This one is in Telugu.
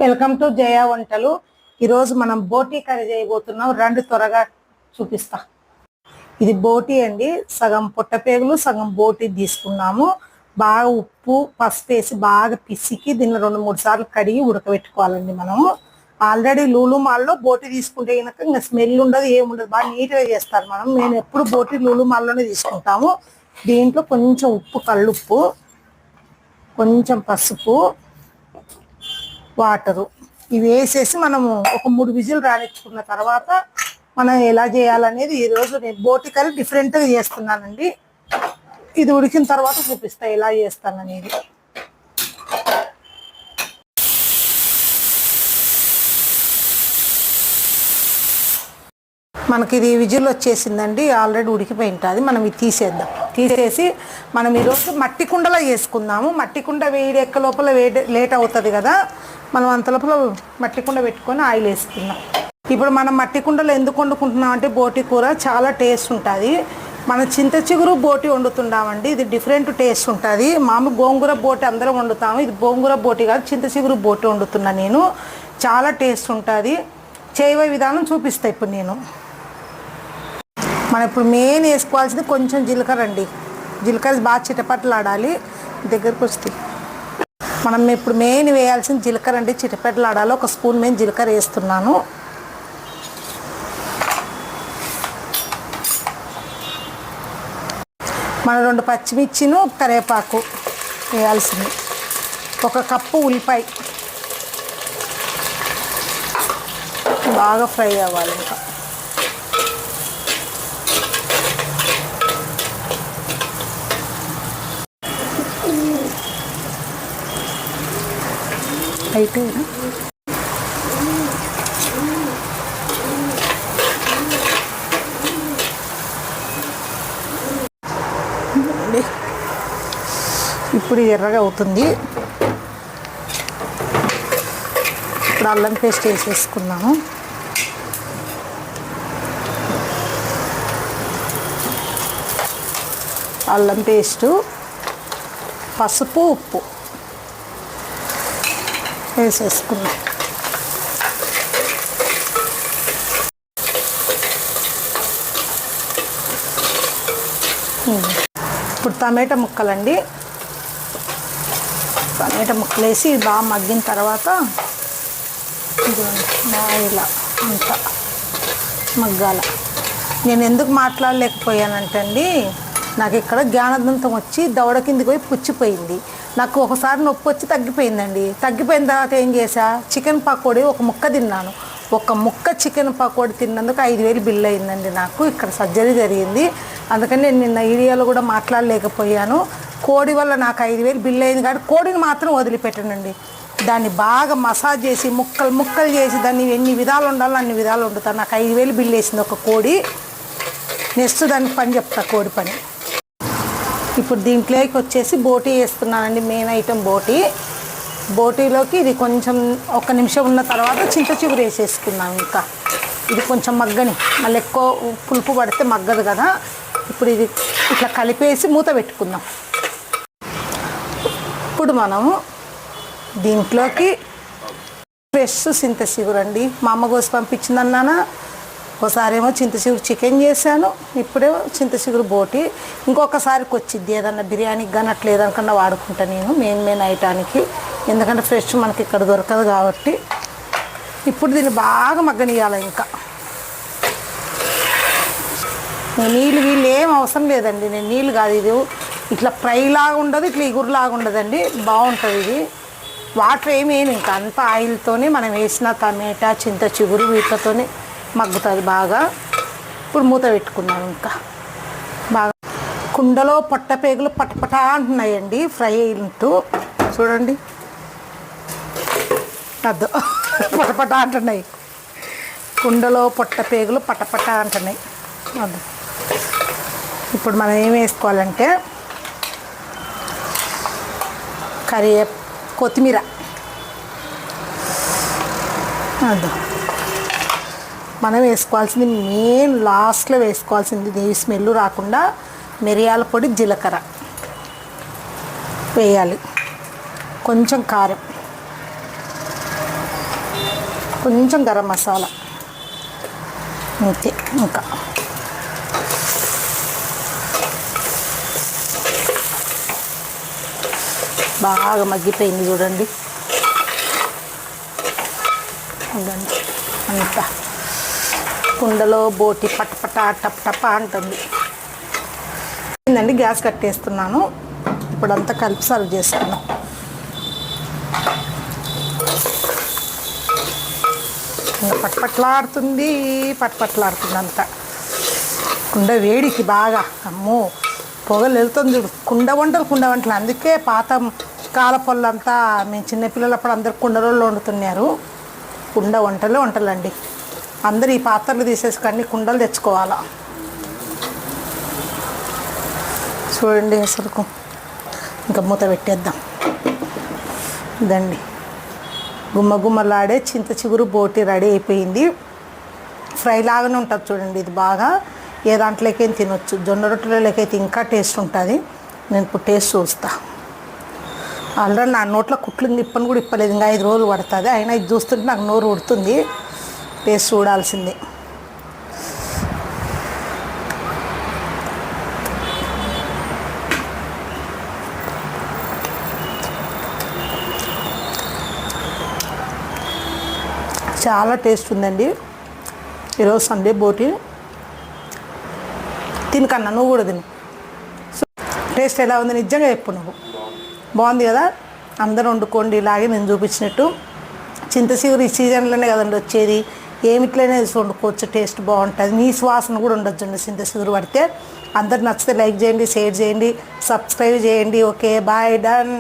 వెల్కమ్ టు జయ వంటలు. ఈరోజు మనం బోటీ కర్రీ చేయబోతున్నాం. రండి త్వరగా చూపిస్తా. ఇది బోటీ అండి. సగం పొట్టపేగులు సగం బోటీ తీసుకున్నాము. బాగా ఉప్పు పసుపు వేసి బాగా పిసికి దీన్ని 2-3 సార్లు కడిగి ఉడకబెట్టుకోవాలండి. మనము ఆల్రెడీ లూలు మాల్లో బోటీ తీసుకుంటే కనుక ఇంకా స్మెల్ ఉండదు, ఏముండదు, బాగా నీట్గా చేస్తారు. నేను ఎప్పుడు బోటీ లూలు మాల్లోనే తీసుకుంటాము. దీంట్లో కొంచెం ఉప్పు, కల్లుప్పు, కొంచెం పసుపు, వాటరు ఇవి వేసేసి మనము ఒక 3 విజిల్ రానిచ్చుకున్న తర్వాత మనం ఎలా చేయాలనేది ఈరోజు నేను బోటి కర్రీ డిఫరెంట్గా చేస్తున్నానండి. ఇది ఉడికిన తర్వాత చూపిస్తా ఎలా చేస్తాననేది. మనకి ఇది విజిల్ వచ్చేసిందండి, ఆల్రెడీ ఉడికిపోయి ఉంటుంది. మనం ఇది తీసేసి మనం ఈరోజు మట్టి కుండలో చేసుకుందాము. మట్టి కుండ వేడి ఎక్క లోపల లేట్ అవుతుంది కదా, మనం అంత లోపల మట్టి కుండ పెట్టుకొని ఆయిల్ వేసుకుందాం. ఇప్పుడు మనం మట్టి కుండలో ఎందుకు వండుకుంటున్నాం అంటే బోటి కూర చాలా టేస్ట్ ఉంటుంది. మనం చింత చిగురు బోటి వండుతున్నామండి, ఇది డిఫరెంట్ టేస్ట్ ఉంటుంది. మామూలు గోంగూర బోటి అందరం వండుతాము, ఇది గోంగూర బోటి కాదు, చింత చిగురు బోటి వండుతున్నా నేను. చాలా టేస్ట్ ఉంటుంది. చేయవే విధానం చూపిస్తా ఇప్పుడు నేను. మనం ఇప్పుడు మెయిన్ వేసుకోవాల్సింది కొంచెం జీలకర్ర అండి. జీలకర్ర బాగా చిటపట్లాడాలి. దగ్గరకు వస్తే మనం ఇప్పుడు మెయిన్ వేయాల్సింది జీలకర్ర అండి, చిటపట్లాడాలి. 1 స్పూన్ మెయిన్ జీలకర్ర వేస్తున్నాను. మనం 2 పచ్చిమిర్చిను కరివేపాకు వేయాల్సింది. 1 కప్పు ఉల్లిపాయ బాగా ఫ్రై అవ్వాలి. ఇంకా అయితే ఇప్పుడు ఎర్రగా అవుతుంది. ఇప్పుడు అల్లం పేస్ట్ వేసేసుకున్నాము. అల్లం పేస్టు, పసుపు, ఉప్పు వేసేసుకున్నాం. ఇప్పుడు టమాటా ముక్కలండి. టమాటా ముక్కలు వేసి బాగా మగ్గిన తర్వాత బాగా ఇలా అంతా మగ్గాల. నేను ఎందుకు మాట్లాడలేకపోయానంటే అండి, నాకు ఇక్కడ జ్ఞానదంతం వచ్చి దవడ కిందికి పోయి పుచ్చిపోయింది. నాకు ఒకసారి నొప్పి వచ్చి తగ్గిపోయిందండి. తగ్గిపోయిన తర్వాత ఏం చేసా, చికెన్ పకోడీ 1 ముక్క తిన్నాను. 1 ముక్క చికెన్ పకోడీ తిన్నందుకు 5,000 బిల్ అయిందండి. నాకు ఇక్కడ సర్జరీ జరిగింది, అందుకని నేను నిన్న వీడియోలో కూడా మాట్లాడలేకపోయాను. కోడి వల్ల నాకు 5,000 బిల్ అయింది కాబట్టి కోడిని మాత్రం వదిలిపెట్టనండి. దాన్ని బాగా మసాజ్ చేసి ముక్కలు చేసి దాన్ని ఎన్ని విధాలు ఉండాలో అన్ని విధాలు వండుతాను. నాకు 5,000 బిల్ వేసింది ఒక కోడి. నెక్స్ట్ దానికి పని చెప్తా, కోడి పని. ఇప్పుడు దీంట్లోకి వచ్చేసి బోటీ వేస్తున్నానండి. మెయిన్ ఐటెం బోటీలోకి ఇది కొంచెం 1 నిమిషం ఉన్న తర్వాత చింత చిగురు వేసేసుకున్నాం. ఇంకా ఇది కొంచెం మగ్గని, మళ్ళీ ఎక్కువ పులుపు పడితే మగ్గదు కదా. ఇప్పుడు ఇది ఇట్లా కలిపేసి మూత పెట్టుకుందాం. ఇప్పుడు మనము దీంట్లోకి ఫ్రెష్ చింత చిగురు అండి, మా అమ్మ కోసి పంపించిందన్నానా. ఒకసారేమో చింత చిగురు చికెన్ చేశాను, ఇప్పుడేమో చింత చిగురు బోటి. ఇంకొకసారికి వచ్చిద్ది ఏదన్నా బిర్యానీకి కానీ అట్లా ఏదనుకన్నా వాడుకుంటా నేను మెయిన్ ఐటానికి, ఎందుకంటే ఫ్రెష్ మనకి ఇక్కడ దొరకదు కాబట్టి. ఇప్పుడు దీన్ని బాగా మగ్గనియాలి. ఇంకా నీళ్ళు ఏం అవసరం లేదండి. నేను నీళ్ళు కాదు, ఇది ఇట్లా ఫ్రై లాగా ఉండదు, ఇట్లా ఇగురులాగా ఉండదండి, బాగుంటుంది ఇది. వాటర్ ఏమేమి ఇంకా అంతా ఆయిల్తోనే మనం వేసిన టమాటా చింత చిగురు వీటితోనే మగ్గుతుంది బాగా. ఇప్పుడు మూత పెట్టుకున్నాం. ఇంకా బాగా కుండలో పొట్టపేగులు పటపటా అంటున్నాయండి, ఫ్రై అయినట్టు చూడండి. అద్దు పటపటా అంటున్నాయి, కుండలో పొట్టపేగులు పటపటా అంటున్నాయి. అద్దు ఇప్పుడు మనం ఏం వేసుకోవాలంటే కొత్తిమీర. అద్దు మనం వేసుకోవాల్సింది మెయిన్ లాస్ట్లో వేసుకోవాల్సింది, దేవి స్మెల్ రాకుండా మిరియాల పొడి, జీలకర్ర వేయాలి. కొంచెం కారం, కొంచెం గరం మసాలా అంతే. ఇంకా బాగా మగ్గిపోయింది చూడండి. అంతా కుండలో బోటి పటపట టప్ అంటుంది. ఏందండి, గ్యాస్ కట్టేస్తున్నాను. ఇప్పుడంతా కలిపి సర్వ్ చేసుకున్నాం. ఇంకా పట్పట్లాడుతుంది అంతా. కుండ వేడికి బాగా అమ్మో పొగలు వెళ్తుంది చూడు. కుండ వంటలు. అందుకే పాత కాలపొల్లంతా మేము చిన్నపిల్లలప్పుడు అందరు కుండలలో వండుతున్నారు. కుండ వంటలండి. అందరు ఈ పాత్రలు తీసేసుకొని కుండలు తెచ్చుకోవాలా. చూడండి అసలుకు. ఇంకా మూత పెట్టేద్దాం. ఇదండి గుమ్మలాడే చింత చిగురు బోటి రెడీ అయిపోయింది. ఫ్రై లాగానే ఉంటుంది చూడండి. ఇది బాగా ఏ దాంట్లోకైనా తినొచ్చు. జొన్న రొట్టెలకైతే ఇంకా టేస్ట్ ఉంటుంది. నేను ఇప్పుడు టేస్ట్ చూస్తా. ఆల్రెడీ నా నోట్లో కుట్లు ఇప్పని కూడా ఇప్పలేదు. ఇంకా 5 రోజులు పడుతుంది. అయినా ఇది చూస్తుంటే నాకు నోరు ఉడుతుంది. టేస్ట్ చూడాల్సిందే. చాలా టేస్ట్ ఉందండి. ఈరోజు సండే బోటి తినకన్నా నువ్వు కూడా తిను. టేస్ట్ ఎలా ఉంది నిజంగా చెప్పు నువ్వు. బాగుంది కదా. అందరూ వండుకోండి ఇలాగే నేను చూపించినట్టు. చింతచిగురు ఈ సీజన్లోనే కదండి వచ్చేది. ఏమిట్లనే వండుకోవచ్చు. టేస్ట్ బాగుంటుంది. నీ సువాసన కూడా ఉండొచ్చండి చింతచిగురు పడితే. అందరు నచ్చితే లైక్ చేయండి, షేర్ చేయండి, సబ్స్క్రైబ్ చేయండి. Okay bye, done.